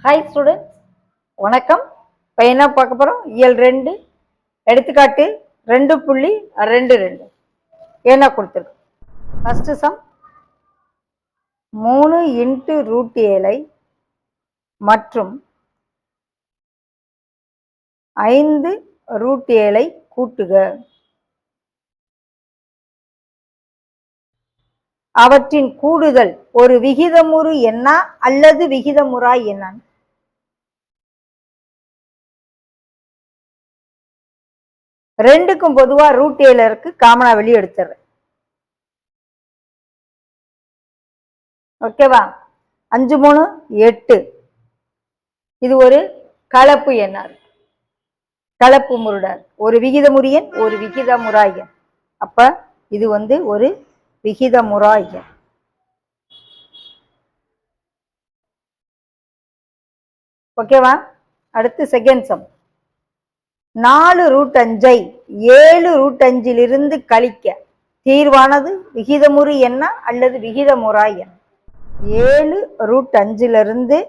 Hi students, வணக்கம். இப்போ என்ன பார்க்க போகிறோம்? இயல் 2 எடுத்துக்காட்டு 2.22 என்ன கொடுத்துருக்கு. ஃபஸ்ட்டு சம் 3 × √7 மற்றும் 5 √7 கூட்டுக. அவற்றின் கூடுதல் ஒரு விகிதமுறு எண்ணா அல்லது விகிதமுறாய் எண்ணான்? ரெண்டுக்கும் பொதுவா √7 இருக்கு, காமனா வெளியே எடுத்துறேன். ஓகேவா? 5 3 8. இது ஒரு கலப்பு எண்ணார், கலப்பு முருடர், ஒரு விகிதமுறியன் ஒரு விகிதமுறாய் எண். அப்ப இது ஒரு விகிதமுறாய் எண். ஓகேவா? அடுத்து செகண்ட் சம் 4 √5 7 √5 கழிக்க தீர்வானது விகிதமுறு எண்ணா அல்லது விகிதமுறாய் எண்? 7 √5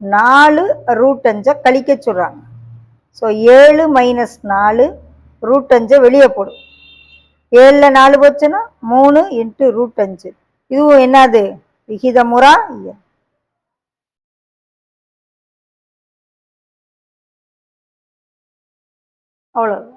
4 √5 கழிக்க சொல்றாங்க. ஸோ 7 - 4 √5 வெளியே போடும். 7ல் 4 போச்சுன்னா 3 × √5. இதுவும் என்னது? விகிதமுறா எண். அவ்வளவு.